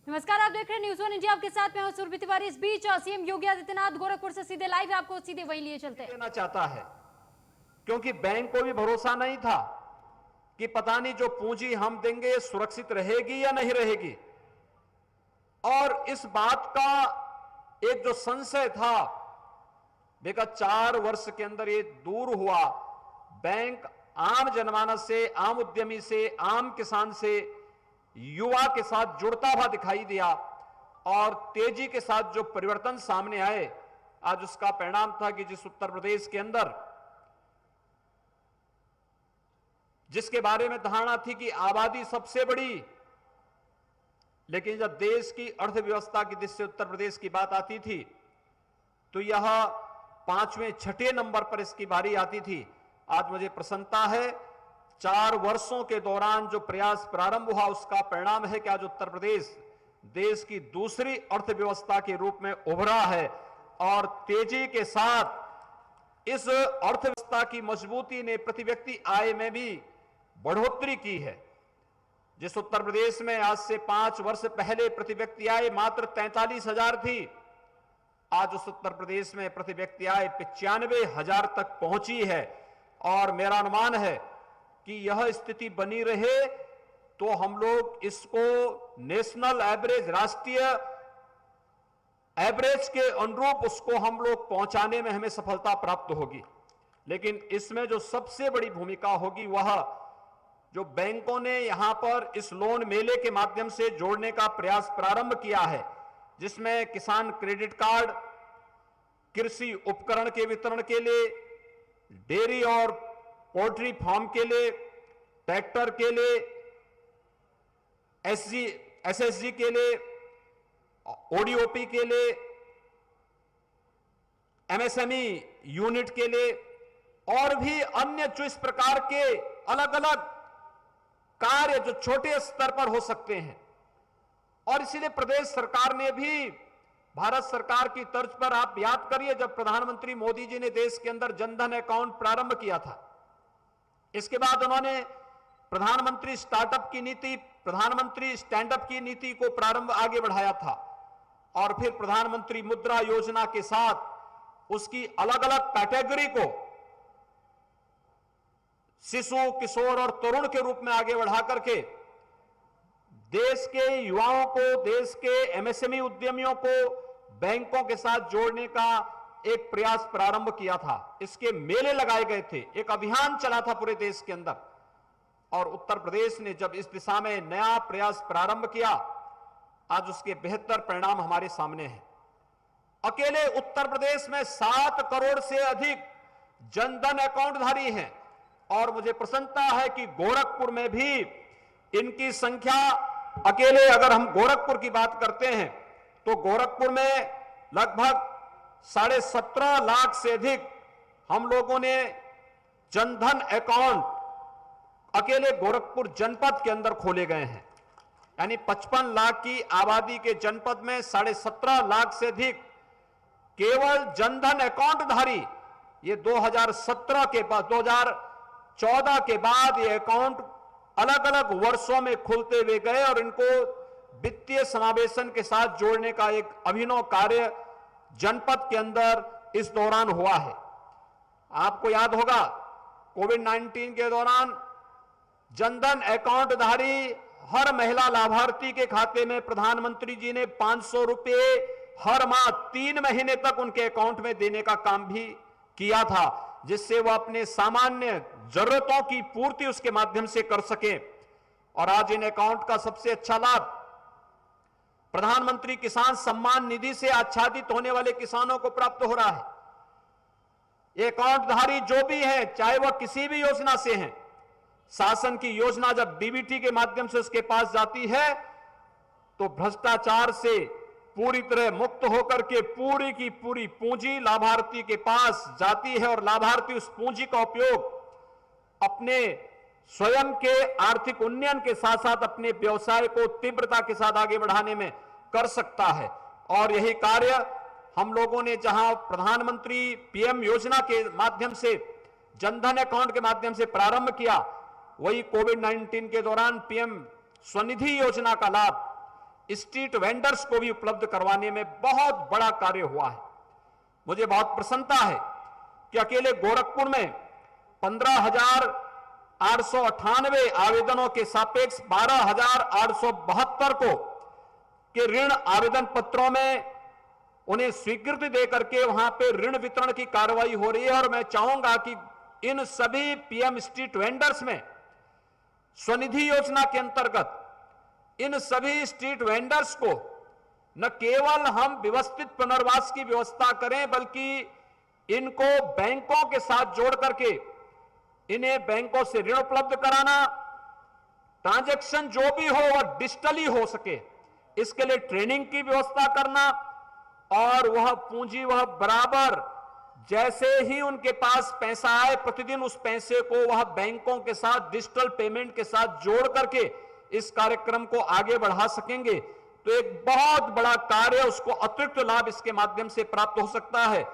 नमस्कार, आप देख रहे हैं न्यूज़ वन इंडिया। आपके साथ मैं हूं सुरभि तिवारी। इस बीच सीएम योगी आदित्यनाथ गोरखपुर से सीधे लाइव है, आपको सीधे वहीं लिए चलते हैं। देना चाहता है क्योंकि बैंक को भी भरोसा नहीं था कि पता नहीं जो पूंजी हम देंगे सुरक्षित रहेगी या नहीं रहेगी। और इस बात का एक जो संशय था विगत 4 वर्ष के अंदर ये दूर हुआ। बैंक आम जनमानस से, आम उद्यमी से, आम किसान से, युवा के साथ जुड़ता हुआ दिखाई दिया और तेजी के साथ जो परिवर्तन सामने आए, आज उसका परिणाम था कि जिस उत्तर प्रदेश के अंदर जिसके बारे में धारणा थी कि आबादी सबसे बड़ी, लेकिन जब देश की अर्थव्यवस्था की दृष्टि से उत्तर प्रदेश की बात आती थी तो यह 5वें 6ठे नंबर पर इसकी बारी आती थी। आज मुझे प्रसन्नता है 4 वर्षों के दौरान जो प्रयास प्रारंभ हुआ उसका परिणाम है कि आज उत्तर प्रदेश देश की दूसरी अर्थव्यवस्था के रूप में उभरा है और तेजी के साथ इस अर्थव्यवस्था की मजबूती ने प्रति व्यक्ति आय में भी बढ़ोतरी की है। जिस उत्तर प्रदेश में आज से 5 वर्ष पहले प्रति व्यक्ति आय मात्र 43,000 थी, आज उस उत्तर प्रदेश में प्रति व्यक्ति आय 95,000 तक पहुंची है। और मेरा अनुमान है कि यह स्थिति बनी रहे तो हम लोग इसको नेशनल एवरेज, राष्ट्रीय एवरेज के अनुरूप उसको हम लोग पहुंचाने में हमें सफलता प्राप्त होगी। लेकिन इसमें जो सबसे बड़ी भूमिका होगी वह जो बैंकों ने यहां पर इस लोन मेले के माध्यम से जोड़ने का प्रयास प्रारंभ किया है, जिसमें किसान क्रेडिट कार्ड, कृषि उपकरण के वितरण के लिए, डेयरी और पोल्ट्री फार्म के लिए, ट्रैक्टर के लिए, एसएसजी के लिए, ओडीओपी के लिए, एमएसएमई यूनिट के लिए और भी अन्य जो इस प्रकार के अलग अलग कार्य जो छोटे स्तर पर हो सकते हैं। और इसीलिए प्रदेश सरकार ने भी भारत सरकार की तर्ज पर, आप याद करिए जब प्रधानमंत्री मोदी जी ने देश के अंदर जनधन अकाउंट प्रारंभ किया था, इसके बाद उन्होंने प्रधानमंत्री स्टार्टअप की नीति, प्रधानमंत्री स्टैंडअप की नीति को प्रारंभ आगे बढ़ाया था और फिर प्रधानमंत्री मुद्रा योजना के साथ उसकी अलग अलग कैटेगरी को शिशु, किशोर और तरुण के रूप में आगे बढ़ा करके देश के युवाओं को, देश के एमएसएमई उद्यमियों को बैंकों के साथ जोड़ने का एक प्रयास प्रारंभ किया था। इसके मेले लगाए गए थे, एक अभियान चला था पूरे देश के अंदर और उत्तर प्रदेश ने जब इस दिशा में नया प्रयास प्रारंभ किया, आज उसके बेहतर परिणाम हमारे सामने हैं। अकेले उत्तर प्रदेश में 7 करोड़ से अधिक जनधन अकाउंट धारी हैं और मुझे प्रसन्नता है कि गोरखपुर में भी इनकी संख्या, अकेले अगर हम गोरखपुर की बात करते हैं तो गोरखपुर में लगभग 17.5 लाख से अधिक हम लोगों ने जनधन अकाउंट अकेले गोरखपुर जनपद के अंदर खोले गए हैं। यानी 55 लाख की आबादी के जनपद में 17.5 लाख से अधिक केवल जनधन अकाउंट धारी, ये 2017 के बाद 2014 के बाद ये अकाउंट अलग अलग वर्षों में खुलते हुए गए और इनको वित्तीय समावेशन के साथ जोड़ने का एक अभिनव कार्य जनपद के अंदर इस दौरान हुआ है। आपको याद होगा कोविड-19 के दौरान जनधन अकाउंट धारी हर महिला लाभार्थी के खाते में प्रधानमंत्री जी ने 500 रुपए हर माह 3 महीने तक उनके अकाउंट में देने का काम भी किया था, जिससे वो अपने सामान्य जरूरतों की पूर्ति उसके माध्यम से कर सके। और आज इन अकाउंट का सबसे अच्छा लाभ प्रधानमंत्री किसान सम्मान निधि से आच्छादित होने वाले किसानों को प्राप्त हो रहा है। ये अकाउंट धारी जो भी हैं, चाहे वह किसी भी योजना से हैं, शासन की योजना जब डीबीटी के माध्यम से उसके पास जाती है तो भ्रष्टाचार से पूरी तरह मुक्त होकर के पूरी की पूरी पूंजी लाभार्थी के पास जाती है और लाभार्थी उस पूंजी का उपयोग अपने स्वयं के आर्थिक उन्नयन के साथ साथ अपने व्यवसाय को तीव्रता के साथ आगे बढ़ाने में कर सकता है। और यही कार्य हम लोगों ने जहां प्रधानमंत्री पीएम योजना के माध्यम से, जनधन अकाउंट के माध्यम से प्रारंभ किया, वही कोविड-19 के दौरान पीएम स्वनिधि योजना का लाभ स्ट्रीट वेंडर्स को भी उपलब्ध करवाने में बहुत बड़ा कार्य हुआ है। मुझे बहुत प्रसन्नता है कि अकेले गोरखपुर में 15,898 आवेदनों के सापेक्ष 12,872 को के ऋण आवेदन पत्रों में उन्हें स्वीकृति देकर के वहां पे ऋण वितरण की कार्रवाई हो रही है। और मैं चाहूंगा कि इन सभी पीएम स्ट्रीट वेंडर्स में स्वनिधि योजना के अंतर्गत इन सभी स्ट्रीट वेंडर्स को न केवल हम व्यवस्थित पुनर्वास की व्यवस्था करें, बल्कि इनको बैंकों के साथ जोड़ करके इन्हें बैंकों से ऋण उपलब्ध कराना, ट्रांजैक्शन जो भी हो वह डिजिटली हो सके, इसके लिए ट्रेनिंग की व्यवस्था करना, और वह पूंजी वह बराबर जैसे ही उनके पास पैसा आए प्रतिदिन उस पैसे को वह बैंकों के साथ डिजिटल पेमेंट के साथ जोड़ करके इस कार्यक्रम को आगे बढ़ा सकेंगे तो एक बहुत बड़ा कार्य, उसको अतिरिक्त लाभ इसके माध्यम से प्राप्त हो सकता है।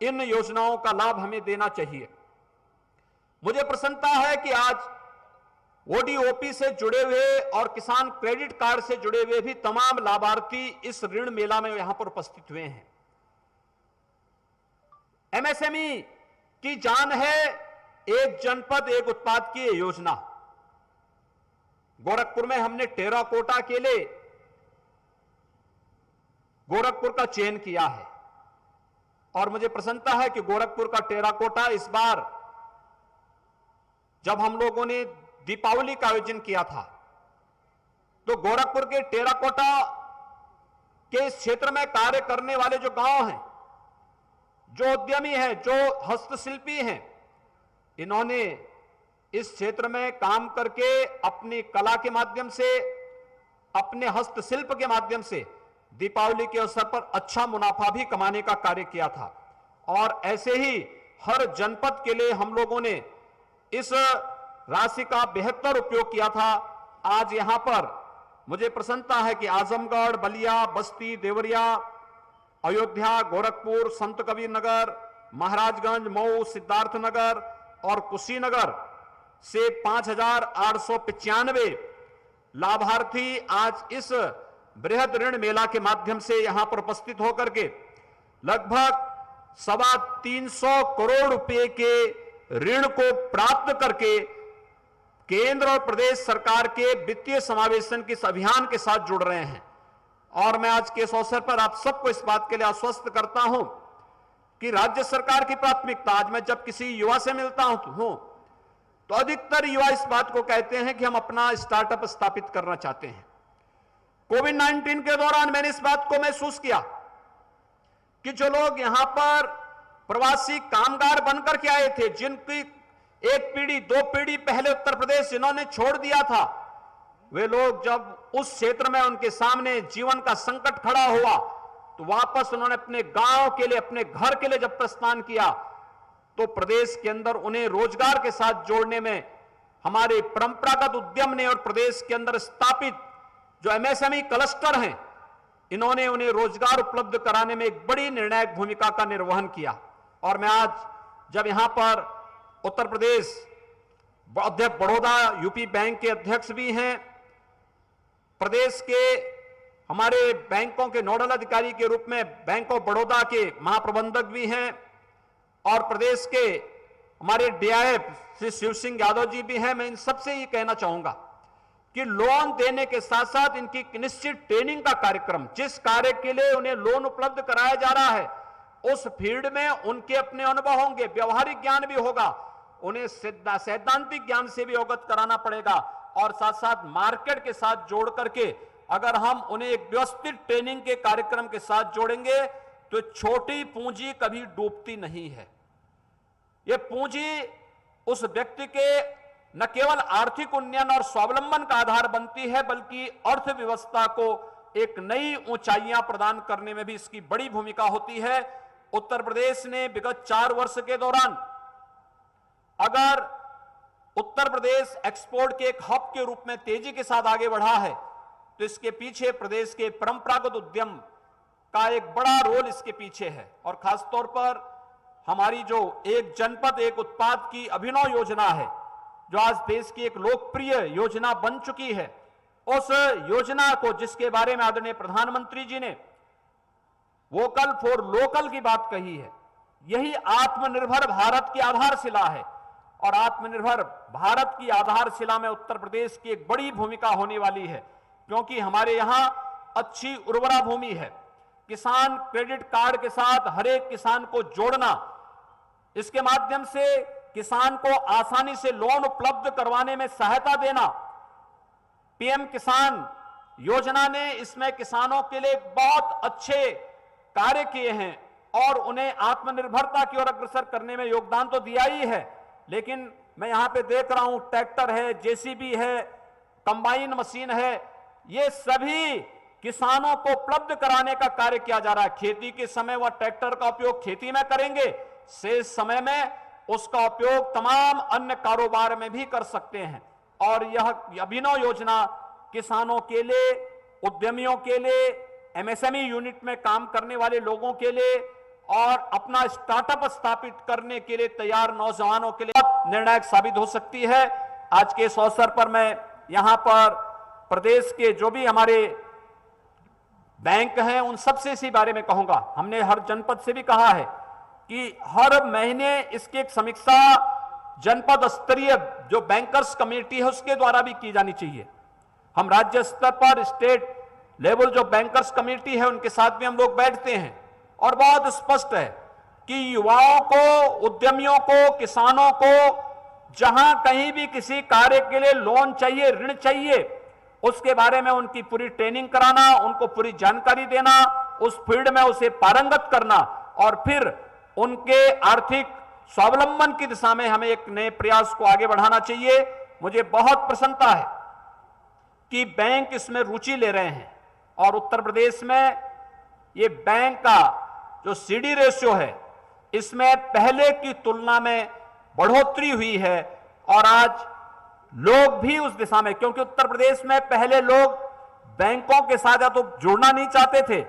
इन योजनाओं का लाभ हमें देना चाहिए। मुझे प्रसन्नता है कि आज ओडीओपी से जुड़े हुए और किसान क्रेडिट कार्ड से जुड़े हुए भी तमाम लाभार्थी इस ऋण मेला में यहां पर उपस्थित हुए हैं। एमएसएमई की जान है एक जनपद एक उत्पाद की योजना। गोरखपुर में हमने टेराकोटा के लिए गोरखपुर का चयन किया है और मुझे प्रसन्नता है कि गोरखपुर का टेराकोटा इस बार जब हम लोगों ने दीपावली का आयोजन किया था तो गोरखपुर के टेराकोटा के इस क्षेत्र में कार्य करने वाले जो गांव हैं, जो उद्यमी हैं, जो हस्तशिल्पी हैं, इन्होंने इस क्षेत्र में काम करके अपनी कला के माध्यम से, अपने हस्तशिल्प के माध्यम से दीपावली के अवसर पर अच्छा मुनाफा भी कमाने का कार्य किया था। और ऐसे ही हर जनपद के लिए हम लोगों ने इस राशि का बेहतर उपयोग किया था। आज यहां पर मुझे प्रसन्नता है कि आजमगढ़, बलिया, बस्ती, देवरिया, अयोध्या, गोरखपुर, संत कबीर नगर, महाराजगंज, मऊ, सिद्धार्थनगर और कुशीनगर से 5,895 लाभार्थी आज इस बृहद ऋण मेला के माध्यम से यहां पर उपस्थित होकर के लगभग 325 करोड़ रुपए के ऋण को प्राप्त करके केंद्र और प्रदेश सरकार के वित्तीय समावेशन के इस अभियान के साथ जुड़ रहे हैं। और मैं आज के इस अवसर पर आप सबको इस बात के लिए आश्वस्त करता हूं कि राज्य सरकार की प्राथमिकता, आज मैं जब किसी युवा से मिलता हूं तो अधिकतर युवा इस बात को कहते हैं कि हम अपना स्टार्टअप स्थापित करना चाहते हैं। कोविड-19 के दौरान मैंने इस बात को महसूस किया कि जो लोग यहां पर प्रवासी कामगार बनकर के आए थे, जिनकी एक पीढ़ी, दो पीढ़ी पहले उत्तर प्रदेश जिन्होंने छोड़ दिया था, वे लोग जब उस क्षेत्र में उनके सामने जीवन का संकट खड़ा हुआ तो वापस उन्होंने अपने गांव के लिए, अपने घर के लिए जब प्रस्थान किया तो प्रदेश के अंदर उन्हें रोजगार के साथ जोड़ने में हमारे परंपरागत उद्यम ने और प्रदेश के अंदर स्थापित जो एमएसएमई क्लस्टर हैं, इन्होंने उन्हें रोजगार उपलब्ध कराने में एक बड़ी निर्णायक भूमिका का निर्वहन किया। और मैं आज जब यहां पर उत्तर प्रदेश अध्यक्ष बड़ौदा यूपी बैंक के अध्यक्ष भी हैं, प्रदेश के हमारे बैंकों के नोडल अधिकारी के रूप में बैंक ऑफ बड़ौदा के महाप्रबंधक भी हैं और प्रदेश के हमारे डीआईएफ श्री शिव सिंह यादव जी भी हैं, मैं इन सबसे ये कहना चाहूंगा कि लोन देने के साथ साथ इनकी निश्चित ट्रेनिंग का कार्यक्रम, जिस कार्य के लिए उन्हें लोन उपलब्ध कराया जा रहा है उस फील्ड में उनके अपने अनुभव होंगे, व्यवहारिक ज्ञान भी होगा, उन्हें सैद्धांतिक ज्ञान से भी अवगत कराना पड़ेगा और साथ साथ मार्केट के साथ जोड़ करके अगर हम उन्हें एक व्यवस्थित ट्रेनिंग के कार्यक्रम के साथ जोड़ेंगे तो छोटी पूंजी कभी डूबती नहीं है। यह पूंजी उस व्यक्ति के न केवल आर्थिक उन्नयन और स्वावलंबन का आधार बनती है बल्कि अर्थव्यवस्था को एक नई ऊंचाइयां प्रदान करने में भी इसकी बड़ी भूमिका होती है। उत्तर प्रदेश ने विगत 4 वर्ष के दौरान अगर उत्तर प्रदेश एक्सपोर्ट के एक हब के रूप में तेजी के साथ आगे बढ़ा है तो इसके पीछे प्रदेश के परंपरागत उद्यम का एक बड़ा रोल इसके पीछे है। और खासतौर पर हमारी जो एक जनपद एक उत्पाद की अभिनव योजना है, जो आज देश की एक लोकप्रिय योजना बन चुकी है, उस योजना को, जिसके बारे में आदरणीय प्रधानमंत्री जी ने वोकल फॉर लोकल की बात कही है, यही आत्मनिर्भर भारत की आधारशिला है। और आत्मनिर्भर भारत की आधारशिला में उत्तर प्रदेश की एक बड़ी भूमिका होने वाली है, क्योंकि हमारे यहां अच्छी उर्वरा भूमि है। किसान क्रेडिट कार्ड के साथ हर एक किसान को जोड़ना, इसके माध्यम से किसान को आसानी से लोन उपलब्ध करवाने में सहायता देना, पीएम किसान योजना ने इसमें किसानों के लिए बहुत अच्छे कार्य किए हैं और उन्हें आत्मनिर्भरता की ओर अग्रसर करने में योगदान तो दिया ही है। लेकिन मैं यहां पे देख रहा हूं ट्रैक्टर है, जेसीबी है, कंबाइन मशीन है, ये सभी किसानों को उपलब्ध कराने का कार्य किया जा रहा है। खेती के समय वह ट्रैक्टर का उपयोग खेती में करेंगे, शेष समय में उसका उपयोग तमाम अन्य कारोबार में भी कर सकते हैं। और यह अभिनव योजना किसानों के लिए, उद्यमियों के लिए, एमएसएमई यूनिट में काम करने वाले लोगों के लिए और अपना स्टार्टअप स्थापित करने के लिए तैयार नौजवानों के लिए निर्णायक साबित हो सकती है। आज के इस अवसर पर मैं यहां पर प्रदेश के जो भी हमारे बैंक हैं उन सबसे इसी बारे में कहूंगा। हमने हर जनपद से भी कहा है कि हर महीने इसकी एक समीक्षा जनपद स्तरीय जो बैंकर्स कमेटी है उसके द्वारा भी की जानी चाहिए। हम राज्य स्तर पर, स्टेट लेवल जो बैंकर्स कमेटी है उनके साथ भी हम लोग बैठते हैं और बहुत स्पष्ट है कि युवाओं को, उद्यमियों को, किसानों को जहां कहीं भी किसी कार्य के लिए लोन चाहिए, ऋण चाहिए, उसके बारे में उनकी पूरी ट्रेनिंग कराना, उनको पूरी जानकारी देना, उस फील्ड में उसे पारंगत करना और फिर उनके आर्थिक स्वावलंबन की दिशा में हमें एक नए प्रयास को आगे बढ़ाना चाहिए। मुझे बहुत प्रसन्नता है कि बैंक इसमें रुचि ले रहे हैं और उत्तर प्रदेश में ये बैंक का जो सीडी रेशियो है इसमें पहले की तुलना में बढ़ोतरी हुई है और आज लोग भी उस दिशा में, क्योंकि उत्तर प्रदेश में पहले लोग बैंकों के साथ या तो जुड़ना नहीं चाहते थे,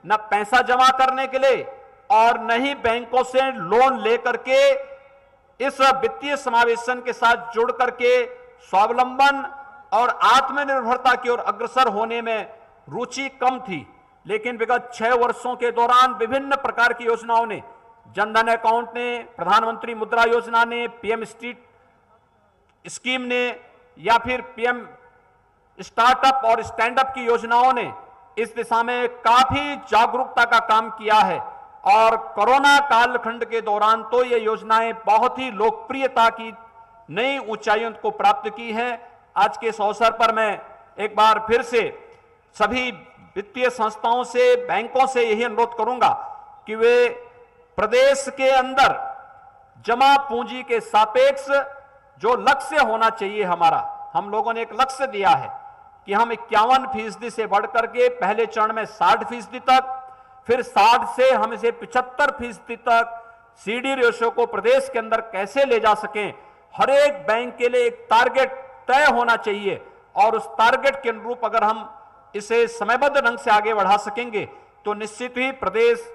न पैसा जमा करने के लिए और न ही बैंकों से लोन लेकर के इस वित्तीय समावेशन के साथ जुड़ करके स्वावलंबन और आत्मनिर्भरता की ओर अग्रसर होने में रुचि कम थी। लेकिन विगत 6 वर्षों के दौरान विभिन्न प्रकार की योजनाओं ने, जनधन अकाउंट ने, प्रधानमंत्री मुद्रा योजना ने, पीएम स्ट्रीट स्कीम ने या फिर पीएम स्टार्टअप और स्टैंडअप की योजनाओं ने इस दिशा में काफी जागरूकता का काम किया है और कोरोना कालखंड के दौरान तो ये योजनाएं बहुत ही लोकप्रियता की नई ऊंचाइयों को प्राप्त की हैं। आज के इस अवसर पर मैं एक बार फिर से सभी वित्तीय संस्थाओं से, बैंकों से यही अनुरोध करूंगा कि वे प्रदेश के अंदर जमा पूंजी के सापेक्ष जो लक्ष्य होना चाहिए हमारा, हम लोगों ने एक लक्ष्य दिया है कि हम 51% से बढ़कर के पहले चरण में 60% तक, फिर 60 से हम इसे 75% तक सीडी रेशियो को प्रदेश के अंदर कैसे ले जा सकें। हर एक बैंक के लिए एक टारगेट तय होना चाहिए और उस टारगेट के अनुरूप अगर हम इसे समयबद्ध ढंग से आगे बढ़ा सकेंगे तो निश्चित ही प्रदेश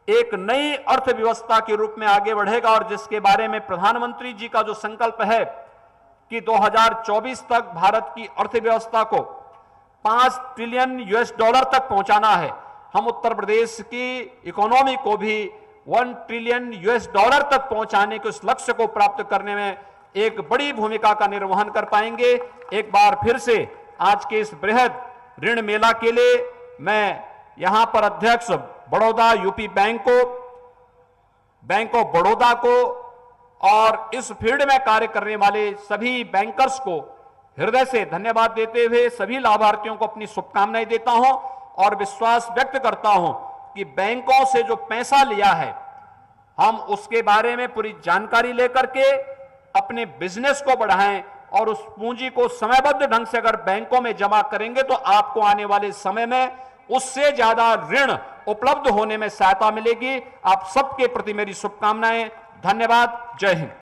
एक नई अर्थव्यवस्था के रूप में आगे बढ़ेगा और जिसके बारे में प्रधानमंत्री जी का जो संकल्प है कि 2024 तक भारत की अर्थव्यवस्था को 5 ट्रिलियन यूएस डॉलर तक पहुंचाना है। हम उत्तर प्रदेश की इकोनॉमी को भी 1 ट्रिलियन यूएस डॉलर तक पहुंचाने के उस लक्ष्य को प्राप्त करने में एक बड़ी भूमिका का निर्वहन कर पाएंगे। एक बार फिर से आज के इस बृहद ऋण मेला के लिए मैं यहां पर अध्यक्ष बड़ौदा यूपी बैंक को, बैंक ऑफ बड़ौदा को और इस फील्ड में कार्य करने वाले सभी बैंकर्स को हृदय से धन्यवाद देते हुए सभी लाभार्थियों को अपनी शुभकामनाएं देता हूं और विश्वास व्यक्त करता हूं कि बैंकों से जो पैसा लिया है हम उसके बारे में पूरी जानकारी लेकर के अपने बिजनेस को बढ़ाएं और उस पूंजी को समयबद्ध ढंग से अगर बैंकों में जमा करेंगे तो आपको आने वाले समय में उससे ज्यादा ऋण उपलब्ध होने में सहायता मिलेगी। आप सबके प्रति मेरी शुभकामनाएं। धन्यवाद। जय हिंद।